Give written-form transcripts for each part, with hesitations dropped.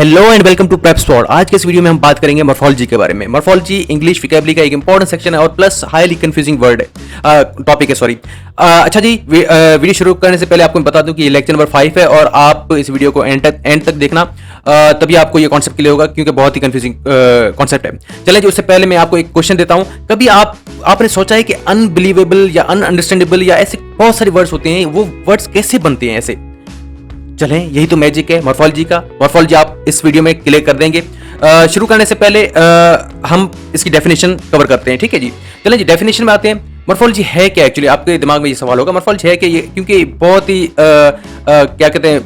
Hello and welcome to Prep Spot. आज के इस वीडियो में हम बात करेंगे मॉर्फोलॉजी के बारे में। मॉर्फोलॉजी इंग्लिश वोकैबुलरी का एक इंपॉर्टेंट सेक्शन है और प्लस हाईली कंफ्यूजिंग वर्ड है, टॉपिक है, सॉरी। अच्छा जी, वीडियो शुरू करने से पहले आपको मैं बता दूं कि ये लेक्चर नंबर 5 है और आप इस वीडियो को एंड तक देखना, तभी आपको ये कॉन्सेप्ट क्लियर होगा, क्योंकि बहुत ही कंफ्यूजिंग कॉन्सेप्ट है। चलिए जी, उससे पहले मैं आपको एक क्वेश्चन देता हूं। कभी आपने सोचा है कि अनबिलीवेबल या अनअंडरस्टैंडेबल या ऐसे बहुत सारे वर्ड्स होते हैं, वो वर्ड्स कैसे बनते हैं ऐसे? चलें, यही तो मैजिक है मॉर्फोलॉजी का। मॉर्फोलॉजी आप इस वीडियो में क्लियर कर देंगे। शुरू करने से पहले हम इसकी डेफिनेशन कवर करते हैं, ठीक है जी। चलें जी, डेफिनेशन में आते हैं। मॉर्फोलॉजी है क्या एक्चुअली? आपके दिमाग में ये सवाल होगा, मॉर्फोलॉजी है क्या ये? क्योंकि बहुत ही क्या कहते हैं,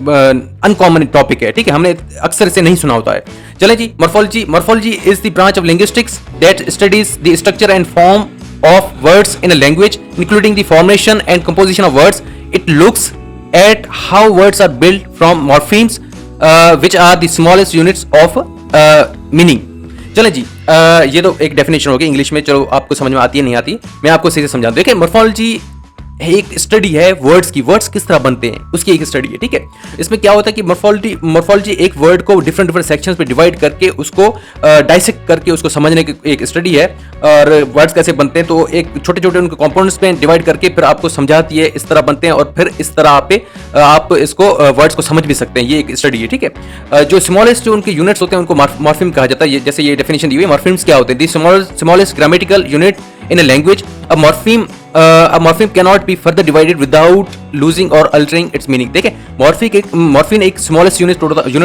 अनकॉमन टॉपिक है, ठीक है, हमने अक्सर इसे नहीं सुना होता है। चलें जी, morphology is the branch of linguistics that studies the structure and form of words in a language, including the formation and composition of words. It looks at how words are built from morphemes, which are the smallest units of meaning. चलें जी, ये तो एक definition होगी English में। चलो, आपको समझ में आती है नहीं आती, मैं आपको सही से समझा दूं। देखिए, मॉर्फोलॉजी एक स्टडी है वर्ड्स की, वर्ड्स किस तरह बनते हैं उसकी एक स्टडी है, ठीक है। इसमें क्या होता है कि मॉर्फोलॉजी एक वर्ड को डिफरेंट सेक्शंस पे डिवाइड करके उसको डाइसेक्ट करके उसको समझने की एक स्टडी है। और वर्ड्स कैसे बनते हैं, तो एक छोटे छोटे उनके कंपोनेंट्स में डिवाइड करके फिर आपको समझाती है इस तरह बनते हैं, और फिर इस तरह आप इसको वर्ड्स को समझ भी सकते हैं। ये एक स्टडी है, ठीक है। जो स्मॉलेस्ट जो उनके यूनिट्स होते हैं उनको मॉर्फीम कहा जाता है। जैसे ये डेफिनेशन दी हुई है, मॉर्फीम्स क्या होते हैं? The smallest grammatical unit in a language. A morpheme cannot be further divided without losing or altering its meaning. देखिए, मॉर्फीम एक स्मॉलेस्ट यूनिट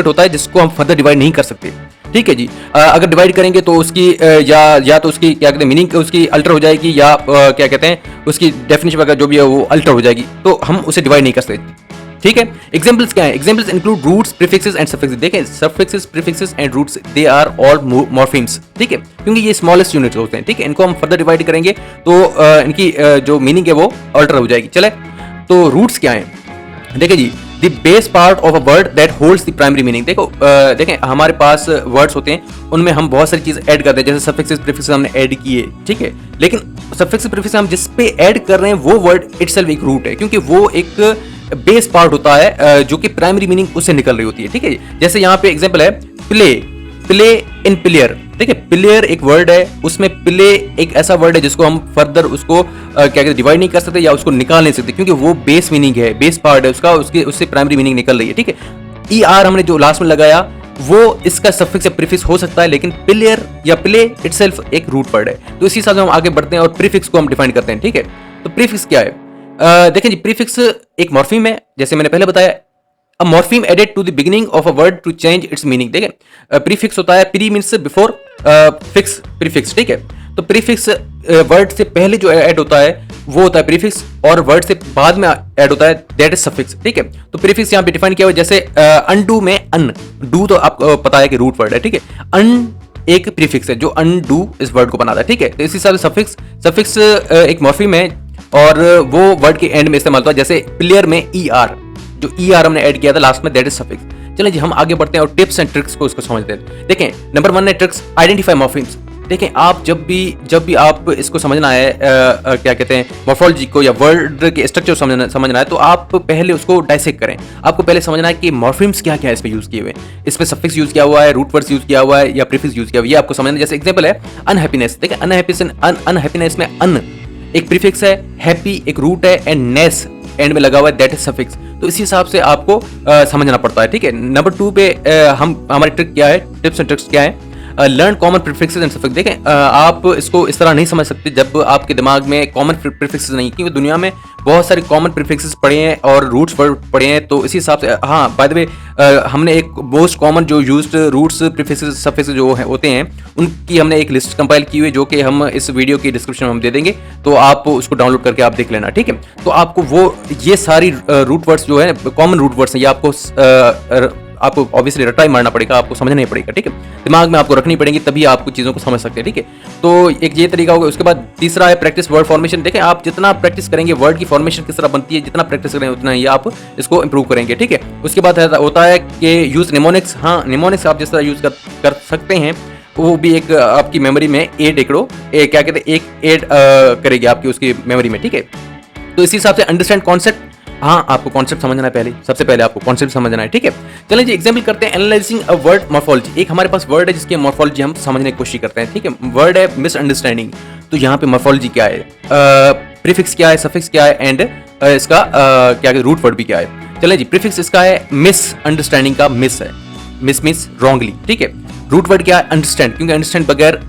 होता है जिसको हम फर्दर डिवाइड नहीं कर सकते, ठीक है जी। अगर डिवाइड करेंगे तो उसकी या तो उसकी क्या कहते हैं मीनिंग उसकी अल्टर हो जाएगी, या क्या कहते हैं उसकी डेफिनेशन वगैरह जो भी है वो अल्टर हो जाएगी, तो हम उसे डिवाइड नहीं कर सकते, ठीक है। एग्जांपल्स क्या है? Examples include roots, prefixes and suffixes. देखें, suffixes, prefixes and roots, they are all morphemes, ठीक है, क्योंकि ये स्मॉलेस्ट यूनिट्स होते हैं, ठीक है। इनको हम फर्दर डिवाइड करेंगे तो इनकी जो मीनिंग है वो अल्टर हो जाएगी। चले, तो रूट्स क्या है? देखिए जी, the base part of a word that holds the primary meaning. देखो, देखें, हमारे पास वर्ड्स होते हैं, उनमें हम बहुत सारी चीज ऐड करते हैं, जैसे सफिक्सेस, प्रीफिक्सेस हमने ऐड किए, ठीक है। लेकिन सफिक्सेस, प्रीफिक्सेस हम जिस पे ऐड कर रहे हैं वो वर्ड इटसेल्फ एक रूट है, क्योंकि वो एक बेस पार्ट होता है जो कि प्राइमरी मीनिंग उससे निकल रही होती है, ठीक है। जैसे यहाँ पे एग्जांपल है प्ले इन प्लेयर, ठीक है। प्लेयर एक वर्ड है, उसमें प्ले एक ऐसा वर्ड है जिसको हम फर्दर उसको क्या कहते हैं डिवाइड नहीं कर सकते या उसको निकाल नहीं सकते, क्योंकि वो बेस मीनिंग है, बेस पार्ट है उसका, उससे प्राइमरी मीनिंग निकल रही है, ठीक है। ER हमने जो लास्ट में लगाया वो इसका सफिक्स या प्रीफिक्स हो सकता है, लेकिन प्लेयर या प्ले इटसेल्फ एक रूट वर्ड है। तो इसी हिसाब से हम आगे बढ़ते हैं और प्रीफिक्स को हम डिफाइन करते हैं, ठीक है। तो प्रीफिक्स क्या है? देखें जी, प्रीफिक्स एक मॉर्फीम है, जैसे मैंने पहले बताया। A morpheme added to the beginning of a word to change its meaning. देखें, प्रीफिक्स होता है, pre means before, fix, prefix, ठीक है। तो प्रीफिक्स वर्ड से पहले जो ऐड होता है वो होता है प्रीफिक्स, और वर्ड से बाद में ऐड होता है दैट इज सफिक्स, ठीक है। तो प्रीफिक्स यहाँ पे डिफाइन किया हुआ, जैसे अनडू में अन, डू तो आपको पता है कि रूट वर्ड है, ठीक है। अन एक प्रीफिक्स है जो अनडू इस वर्ड को बनाता है, ठीक है। तो इसी हिसाब से सफिक्स एक मॉर्फीम है और वो वर्ड के एंड में इस्तेमाल होता है, जैसे प्लेयर में ER, जो ER हमने ऐड किया था लास्ट में, दैट इज सफिक्स। चलिए जी, हम आगे बढ़ते हैं और टिप्स एंड ट्रिक्स को इसको समझते हैं। देखें, नंबर 1 है ट्रिक्स, आइडेंटिफाई मॉर्फीम्स। देखें, आप जब भी आप इसको समझना है, क्या कहते हैं, मॉर्फोलॉजी को या वर्ड के स्ट्रक्चर समझना है, तो आप पहले उसको डाइसेक्ट करें। आपको पहले समझना है कि मॉर्फीम्स क्या क्या है इस पे यूज किए हुए, इस पे सफिक्स यूज किया हुआ है, रूट वर्ड्स यूज किया हुआ है या प्रीफिक्स यूज किया हुआ है, ये आपको समझना है। जैसे एग्जांपल है अनहैप्पीनेस। देखें, अनहैप्पीनेस में अन एक प्रीफिक्स है, हैप्पी एक रूट है, एंड नेस एंड में लगा हुआ है, दैट इज सफिक्स। तो इसी हिसाब से आपको समझना पड़ता है, ठीक है। नंबर 2 पे हमारी ट्रिक क्या है, टिप्स एंड ट्रिक्स क्या है? Learn common prefixes and suffix. देखें, आप इसको इस तरह नहीं समझ सकते जब आपके दिमाग में कॉमन प्रीफिक्सेस नहीं, क्योंकि दुनिया में बहुत सारे कॉमन प्रीफिक्सेस पढ़े हैं और रूट्स पढ़े हैं। तो इसी हिसाब से, हाँ, बाय द वे, हमने एक मोस्ट कॉमन जो यूज्ड रूट्स, प्रीफिक्सेस, सफिक्सेस जो होते हैं उनकी हमने एक लिस्ट कंपाइल की हुई है, जो कि हम इस वीडियो की डिस्क्रिप्शन में हम दे देंगे, तो आप उसको डाउनलोड करके आप देख लेना, ठीक है। तो आपको वो ये सारी रूट वर्ड्स जो है, कॉमन रूट वर्ड्स हैं, ये आपको ऑब्वियसली रट्टा ही मारना पड़ेगा, आपको समझना ही पड़ेगा, ठीक है। दिमाग में आपको रखनी पड़ेगी, तभी आप चीज़ों को समझ सकते हैं, ठीक है। तो एक ये तरीका होगा। उसके बाद तीसरा है प्रैक्टिस वर्ड फॉर्मेशन। देखें, आप जितना प्रैक्टिस करेंगे वर्ड की फॉर्मेशन किस तरह बनती है, जितना प्रैक्टिस करेंगे उतना ही आप इसको इंप्रूव करेंगे, ठीक है। उसके बाद होता है कि यूज निमोनिक्स। हाँ, निमोनिक्स आप जिस तरह यूज कर सकते हैं, वो भी एक आपकी मेमोरी में एड क्या कहते हैं, एक एड करेगी आपकी उसकी मेमोरी में, ठीक है। तो इसी हिसाब से अंडरस्टैंड कॉन्सेप्ट हाँ, आपको कॉन्सेप्ट समझना है पहले, सबसे पहले आपको कॉन्सेप्ट समझना है, ठीक है। चलें जी एग्जांपल करते हैं, एनालाइजिंग अ वर्ड मॉर्फोलॉजी। एक हमारे पास वर्ड है जिसकी मॉर्फोलॉजी हम समझने की कोशिश करते हैं, ठीक है। वर्ड है मिसअंडरस्टैंडिंग, तो यहाँ पे मॉर्फोलॉजी क्या है, प्रीफिक्स क्या है, सफिक्स क्या है, एंड इसका क्या रूट वर्ड भी क्या है। चलें जी, प्रीफिक्स इसका है मिसअंडरस्टैंडिंग का मिस है, मिस मीन्स रॉन्गली, ठीक है। रूट वर्ड क्या है, अंडरस्टैंड, क्योंकि अंडरस्टैंड बगैर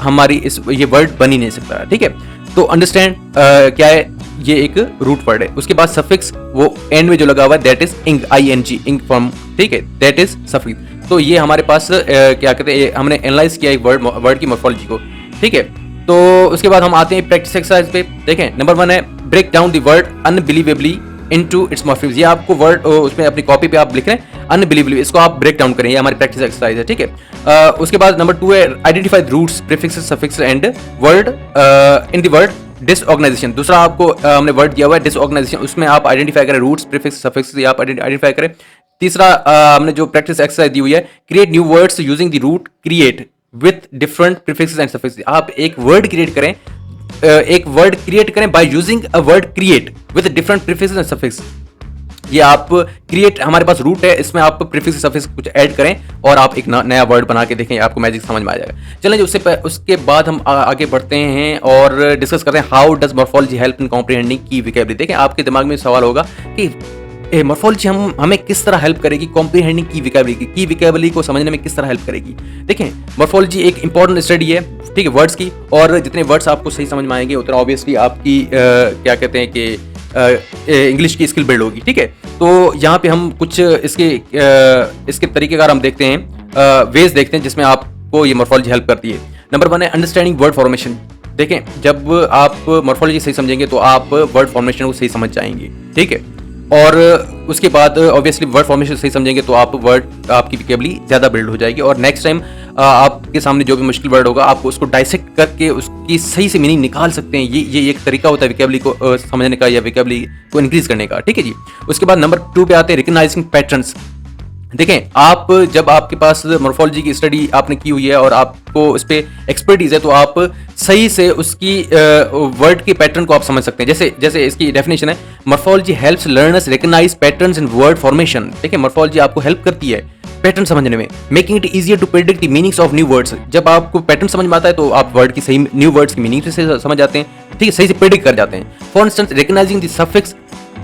हमारी ये वर्ड बन ही नहीं सकता, ठीक है। तो अंडरस्टैंड क्या है, ये एक रूट वर्ड है। उसके बाद सफिक्स वो एंड में जो लगा हुआ है दैट इज इंग, ING, इंग फॉर्म, ठीक है, दैट इज सफिक्स। तो ये हमारे पास क्या कहते हैं, हमने एनालाइज किया एक वर्ड की मॉर्फोलॉजी को, ठीक है। तो उसके बाद हम आते हैं प्रैक्टिस एक्सरसाइज पे। देखें नंबर 1 है break down the word unbelievably into its morphemes. ये आपको वर्ड उसमें अपनी कॉपी पे आप लिख रहे हैं अनबिलीवेबली, इसको आप ब्रेक डाउन करें, ये हमारी प्रैक्टिस एक्सरसाइज है, ठीक है। उसके बाद नंबर 2 है identify the roots, prefixes, suffix and word in the word disorganization. दूसरा आपको हमने वर्ड दिया हुआ है डिसऑर्गेनाइजेशन, उसमें आप आइडेंटिफाई करें रूट्स, प्रीफिक्स, सफिक्स, आप आइडेंटिफाई करें। तीसरा हमने जो प्रैक्टिस एक्सरसाइज दी हुई है, create new words using the root create with different prefixes and suffix. आप एक वर्ड क्रिएट करें, एक वर्ड क्रिएट करें by using a word create with different prefixes and suffix. ये आप क्रिएट, हमारे पास रूट है, इसमें आप प्रीफिक्स सफिक्स कुछ ऐड करें और आप एक नया वर्ड बना के देखें, आपको मैजिक समझ में आ जाएगा। चलें उसके बाद हम आगे बढ़ते हैं और डिस्कस करते हैं how does morphology help in comprehending की वोकैबुलरी। देखें आपके दिमाग में सवाल होगा कि मॉर्फोलॉजी हमें किस तरह हेल्प करेगी कॉम्प्रिहेंडिंग की वोकैबुलरी को समझने में किस तरह हेल्प करेगी। देखें मॉर्फोलॉजी एक इंपॉर्टेंट स्टडी है, ठीक है, वर्ड्स की, और जितने वर्ड्स आपको सही समझ में आएंगे उतना ऑब्वियसली आपकी क्या कहते हैं कि इंग्लिश की स्किल बिल्ड होगी, ठीक है। तो यहाँ पे हम कुछ इसके तरीकेकार हम देखते हैं, वेज देखते हैं जिसमें आपको ये मॉर्फोलॉजी हेल्प करती है। नंबर 1 है अंडरस्टैंडिंग वर्ड फॉर्मेशन। देखें जब आप मॉर्फोलॉजी सही समझेंगे तो आप वर्ड फॉर्मेशन को सही समझ जाएंगे, ठीक है। और उसके बाद ऑब्वियसली वर्ड फॉर्मेशन सही समझेंगे तो आपकी वोकैबुलरी ज़्यादा बिल्ड हो जाएगी, और नेक्स्ट टाइम आपके सामने जो भी मुश्किल वर्ड होगा आप उसको डाइसेक्ट करके उसकी सही से मीनिंग निकाल सकते हैं। ये एक तरीका होता है वोकैबुलरी को समझने का या वोकैबुलरी को इंक्रीज करने का, ठीक है जी। उसके बाद नंबर 2 पे आते हैं रिकग्नाइजिंग पैटर्न्स। देखें आप जब आपके पास मॉर्फोलॉजी की स्टडी आपने की हुई है और आपको उस पर एक्सपर्टीज है तो आप सही से उसकी वर्ड के पैटर्न को आप समझ सकते हैं। जैसे इसकी डेफिनेशन है, morphology helps learners recognize patterns in word formation. देखिए मॉर्फोलॉजी आपको हेल्प करती है पैटर्न समझने में, making it easier to predict the meanings of new words. जब आपको पैटर्न समझ में आता है तो आप वर्ड की सही न्यू वर्ड्स की मीनिंग से समझ जाते हैं, ठीक है, सही से प्रेडिक्ट कर जाते हैं। For instance recognising the suffix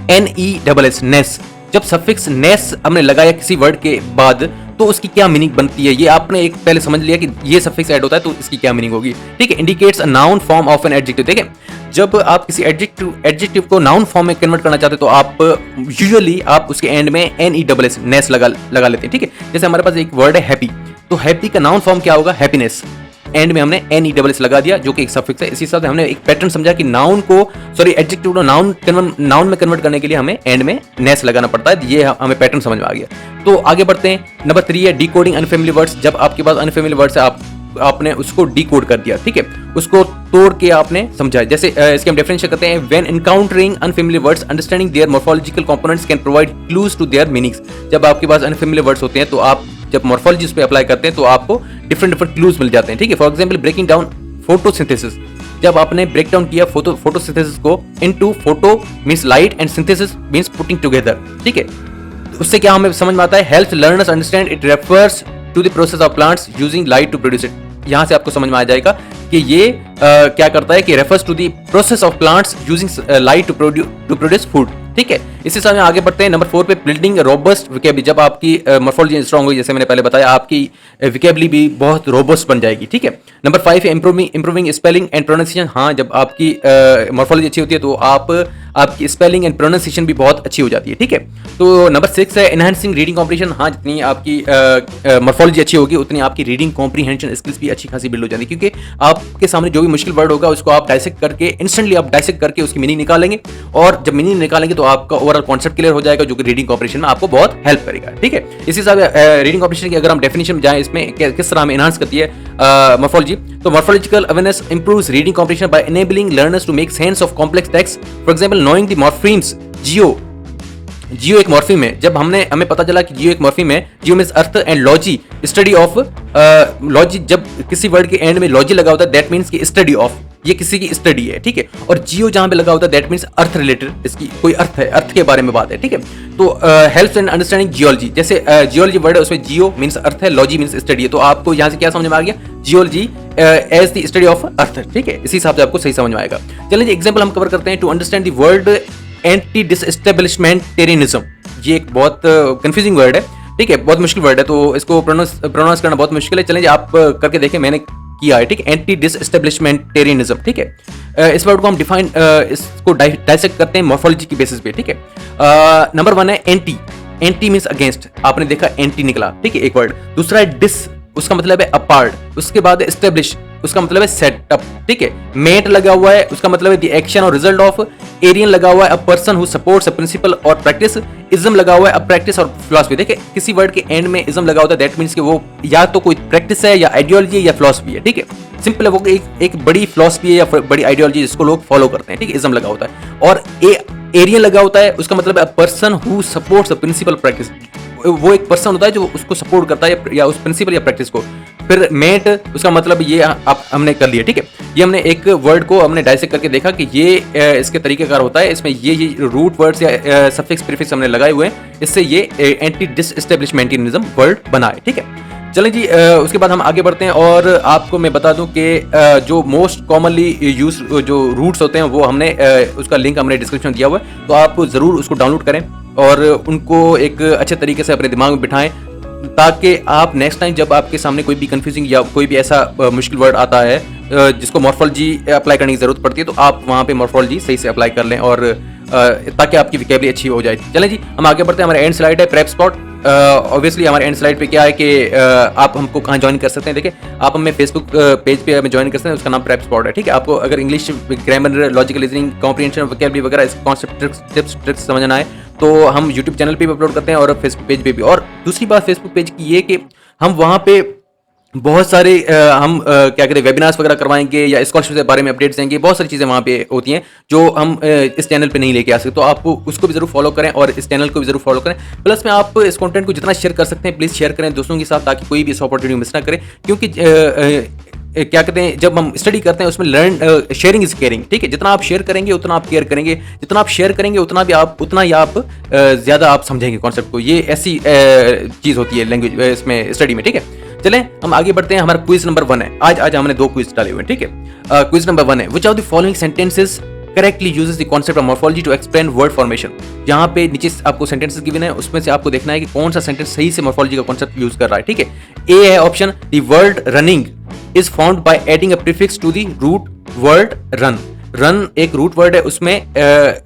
NESS, नेस, जब सफिक्स नेस हमने लगाया किसी वर्ड के बाद तो उसकी क्या मीनिंग बनती है, ये आपने एक पहले समझ लिया कि ये सफिक्स ऐड होता है तो इसकी क्या मीनिंग होगी, ठीक है। Indicates a noun form of an adjective. देखें जब आप किसी एडजेक्टिव को नाउन फॉर्म में कन्वर्ट करना चाहते हैं तो आप यूजुअली आप उसके एंड में NESS, नेस लगा लेते हैं, ठीक है। जैसे हमारे पास एक वर्ड है हैप्पी, तो हैप्पी का नाउन फॉर्म क्या होगा, हैप्पीनेस, एंड में हमने NESS लगा दिया जो कि एक सफिक्स है। इसी साथ हमने एक पैटर्न समझा कि एडजेक्टिव को नाउन में कन्वर्ट करने के लिए हमें एंड में नेस लगाना पड़ता है, ये हमें पैटर्न समझ में आ गया। तो आगे बढ़ते हैं, नंबर 3 है डिकोडिंग अनफेमिलियर वर्ड्स। जब आपके पास अनफेमिलियर वर्ड्स है आपने उसको डिकोड कर दिया, ठीक है, उसको तोड़ के आपने समझा। जैसे इसके हम डेफिनेशन करते हैं, when encountering unfamiliar words understanding their morphological components can provide clues to their meanings. जब आपके पास अनफेमिलियर वर्ड्स होते हैं तो आप जब मॉर्फोलॉजी उस पे अप्लाई करते हैं तो आपको डिफरेंट क्लूज मिल जाते हैं, ठीक है। For example breaking down photosynthesis, जब आपने ब्रेक डाउन किया फोटोसिंथेसिस को into photo means light and synthesis means putting together, ठीक है। उससे क्या हमें समझ में आता है, helps learners understand it refers to the process of plants using light to produce it. यहां से आपको समझ में आ जाएगा कि ये क्या करता है कि refers to the process of plants using light to produce food, ठीक है। इसी साथ में आगे बढ़ते हैं नंबर 4 पे, बिल्डिंग रोबस्ट वोकैबुलरी। जब आपकी मॉर्फोलॉजी स्ट्रांग होगी, जैसे मैंने पहले बताया, आपकी वोकैबुलरी भी बहुत रोबस्ट बन जाएगी, ठीक है। नंबर 5 है इंप्रूविंग स्पेलिंग एंड प्रोनाउंसिएशन। हाँ, जब आपकी मॉर्फोलॉजी अच्छी होती है तो आपकी स्पेलिंग एंड प्रोनाउंसिएशन भी बहुत अच्छी हो जाती है, ठीक है। तो नंबर 6 है एनहांसिंग रीडिंग कॉम्प्रिहेंशन। हाँ, जितनी आपकी मॉर्फोलॉजी अच्छी होगी उतनी आपकी रीडिंग कॉम्प्रिहेंशन स्किल्स भी अच्छी खासी बिल्ड हो जाती है, क्योंकि आपके सामने जो भी मुश्किल वर्ड होगा उसको आप डाइसेक्ट करके इंस्टेंटली आप डाइसेक्ट करके उसकी मीनिंग निकालेंगे, और जब मीनिंग निकालेंगे तो आपका ओवरऑल कॉन्सेप्ट क्लियर हो जाएगा, जो कि रीडिंग कॉम्प्रिहेंशन में आपको बहुत हेल्प करेगा, ठीक है। इसी हिसाब से रीडिंग कॉम्प्रिहेंशन की अगर हम डेफिनेशन में जाएं, इसमें किस तरह हमें एनहांस करती है मॉर्फोलॉजी, तो morphological awareness improves reading comprehension by enabling learners to make sense of complex text. For example knowing the morphemes, geo एक मॉर्फीम है। जब हमें पता चला कि जियो एक मॉर्फीम है, geo means earth and logy, study of logy. जब किसी वर्ड के एंड में लॉजी लगा होता है दैट मींस कि स्टडी ऑफ, ये किसी की स्टडी है, ठीक है। और जियो जहां पे लगा होता है दैट मींस अर्थ रिलेटेड, इसकी कोई अर्थ है, अर्थ के बारे में बात है, ठीक है। तो हेल्प्स इन अंडरस्टैंडिंग जियोलॉजी, जैसे जियोलॉजी वर्ड है उसमें जियो मींस अर्थ है, लॉजी मींस स्टडी है। तो आपको यहां से क्या समझ में आ गया, geology as the study of earth, ठीक है। इसी हिसाब से आपको सही समझ में आएगा। चलिए एग्जांपल हम कवर करते हैं। To understand the word antidisestablishmentarianism, ये एक बहुत कंफ्यूजिंग वर्ड है, ठीक है, बहुत मुश्किल वर्ड है, तो इसको प्रोनाउंस करना बहुत मुश्किल है। चलिए आप करके देखें, मैंने किया है, ठीक है। एंटी डिसएस्टेब्लिशमेंटेरियनिज्म, ठीक है। इस वर्ड को हम डिफाइन इसको डाइसेक्ट करते हैं मॉर्फोलॉजी की बेसिस पे, ठीक है। नंबर 1 है एंटी, एंटी मींस अगेंस्ट, आपने देखा एंटी निकला, ठीक है, एक वर्ड। दूसरा है डिस, उसका मतलब है अपार्ट। उसके बाद एस्टेब्लिश, उसका मतलब है सेटअप, ठीक है। मेट लगा हुआ है, उसका मतलब है द एक्शन और रिजल्ट ऑफ। एरियन लगा हुआ है, a person who supports a principle और प्रैक्टिस। इज्म लगा हुआ है, अ प्रैक्टिस और फिलॉसफी। देखिए किसी वर्ड के एंड में इज्म लगा होता है दैट मींस कि वो या तो कोई प्रैक्टिस है या आइडियोलॉजी है या फिलॉसफी है, ठीक है। सिंपल है, वो एक बड़ी फिलॉसफी है या बड़ी आइडियोलॉजी जिसको लोग फॉलो करते हैं, ठीक है। इज्म लगा होता है। और एरियन लगा होता है, उसका मतलब है a person who supports a principle practice, वो एक पर्सन होता है जो उसको सपोर्ट करता है या उस प्रिंसिपल या प्रैक्टिस को। फिर मेट, उसका मतलब ये आप हमने कर लिया, ठीक है। ये हमने एक वर्ड को हमने डाइसेक्ट करके देखा कि ये इसके तरीकेकार होता है। इसमें ये रूट वर्ड्स या सफिक्स प्रीफिक्स हमने लगाए हुए हैं, इससे ये एंटी डिसएस्टेब्लिशमेंटेरियनिज्म वर्ड बना है, ठीक है। चलें जी, उसके बाद हम आगे बढ़ते हैं और आपको मैं बता दूं कि जो मोस्ट कॉमनली यूज जो रूट्स होते हैं वो हमने उसका लिंक हमने डिस्क्रिप्शन दिया हुआ है, तो आप ज़रूर उसको डाउनलोड करें और उनको एक अच्छे तरीके से अपने दिमाग में बिठाएं, ताकि आप नेक्स्ट टाइम जब आपके सामने कोई भी कंफ्यूजिंग या कोई भी ऐसा मुश्किल वर्ड आता है जिसको मॉर्फोलॉजी अप्लाई करने की ज़रूरत पड़ती है, तो आप वहाँ पे मॉर्फोलॉजी सही से अप्लाई कर लें और ताकि आपकी वोकैबुलरी अच्छी हो जाए। चलें जी, हम आगे बढ़ते हैं। हमारे एंड स्लाइड है प्रेप स्पॉट। ऑब्वियसली हमारे एंड स्लाइड पे क्या है कि आप हमको कहाँ ज्वाइन कर सकते हैं। देखिए आप हमें फेसबुक पेज पे हमें ज्वाइन कर सकते हैं, उसका नाम प्रेप स्पॉट है, ठीक है। आपको अगर English grammar, logical reasoning, comprehension, vocabulary वगैरह इस कॉन्सेप्ट टिप्स ट्रिक्स समझना है तो हम यूट्यूब चैनल पे भी अपलोड करते हैं और फेसबुक पेज पे भी। और दूसरी बात फेसबुक पेज की ये कि हम वहाँ पे बहुत सारे क्या कहते हैं वेबिनार्स वगैरह करवाएंगे या स्कॉलरशिप के बारे में अपडेट्स देंगे। बहुत सारी चीज़ें वहाँ पे होती हैं जो हम इस चैनल पे नहीं लेके आ सकते, तो आप उसको भी जरूर फॉलो करें और इस चैनल को भी जरूर फॉलो करें। प्लस में आप इस कंटेंट को जितना शेयर कर सकते हैं प्लीज़ शेयर करें दोस्तों के साथ, ताकि कोई भी इस अपॉर्चुनिटी मिस ना करे। क्योंकि क्या कहते हैं जब हम स्टडी करते हैं उसमें लर्न शेयरिंग इज केयरिंग, ठीक है। जितना आप शेयर करेंगे उतना आप केयर करेंगे, जितना आप शेयर करेंगे उतना ही आप ज़्यादा आप समझेंगे कॉन्सेप्ट को। ये ऐसी चीज़ होती है लैंग्वेज इसमें स्टडी में, ठीक है। चलें हम आगे बढ़ते हैं। हमारा क्विज नंबर 1 है। आज हमने 2 क्विज डाले हुए हैं, ठीक है। क्विज नंबर 1 है, which of the following sentences correctly uses the concept of morphology to explain word formation. यहाँ पे नीचे आपको सेंटेंसेस गिवन है, उसमें से आपको देखना है कि कौन सा सेंटेंस सही से मॉर्फोलॉजी का कॉन्सेप्ट यूज कर रहा है, ठीक है। ए है option, the word running is found by adding a prefix to the root word run. Run एक रूट वर्ड है, उसमें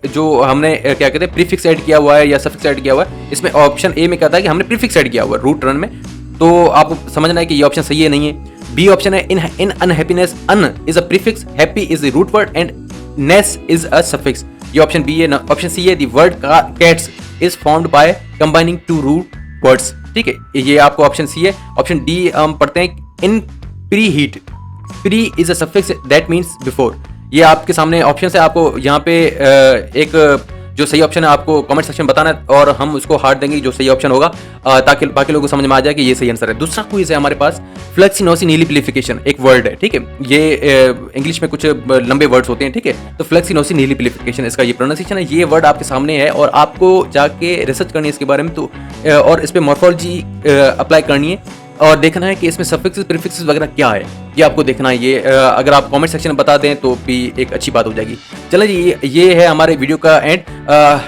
जो हमने क्या कहते हैं प्रीफिक्स ऐड किया हुआ है या सफिक्स ऐड किया हुआ है। इसमें ऑप्शन ए में कहता है कि हमने प्रीफिक्स ऐड किया हुआ है रूट रन में, तो आपको समझना है कि ये ऑप्शन सही है नहीं है। बी ऑप्शन है, in unhappiness un is a prefix, happy is the root word and ness is a suffix, ये ऑप्शन बी है। ऑप्शन सी है, the word cats is found by combining 2 root words, ठीक है, ये आपको option C है। Option D हम पढ़ते हैं, इन pre heat, pre is a suffix that means before. ये आपके सामने ऑप्शन है, आपको यहाँ पे एक जो सही ऑप्शन है आपको कमेंट सेक्शन बताना है और हम उसको हार्ट देंगे जो सही ऑप्शन होगा, ताकि बाकी लोगों को समझ में आ जाए कि ये सही आंसर है। दूसरा क्विज है हमारे पास, फ्लेक्सिनोसिनिलिपिलिफिकेशन एक वर्ड है, ठीक है। ये इंग्लिश में कुछ लंबे वर्ड्स होते हैं, ठीक है। तो फ्लेक्सिनोसिनिलिपिलिफिकेशन इसका ये प्रोनाउंसिएशन है। ये वर्ड आपके सामने है और आपको जाके रिसर्च करनी है इसके बारे में, तो और इस पर मॉर्फोलॉजी अप्लाई करनी है और देखना है कि इसमें सफिक्सेस प्रीफिक्सेस वगैरह क्या है, ये आपको देखना है। ये अगर आप कमेंट सेक्शन में बता दें तो भी एक अच्छी बात हो जाएगी। चलें जी, ये है हमारे वीडियो का एंड।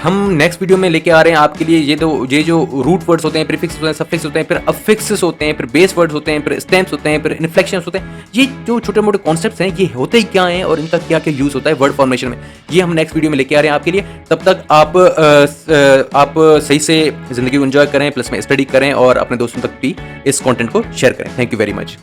हम नेक्स्ट वीडियो में लेके आ रहे हैं आपके लिए ये जो रूट वर्ड्स होते हैं, प्रीफिक्स होते हैं, सफिक्स होते हैं, फिर अफिक्सेस होते हैं, फिर बेस वर्ड्स होते हैं, फिर स्टेम्स होते हैं, फिर इन्फ्लेक्शंस होते हैं। ये जो छोटे मोटे कॉन्सेप्ट्स हैं ये होते ही क्या हैं और इनका क्या क्या यूज होता है वर्ड फॉर्मेशन में, ये हम नेक्स्ट वीडियो में लेके आ रहे हैं आपके लिए। तब तक आप सही से जिंदगी को एंजॉय करें, प्लस में स्टडी करें और अपने दोस्तों तक भी इस कंटेंट को शेयर करें। Thank you very much.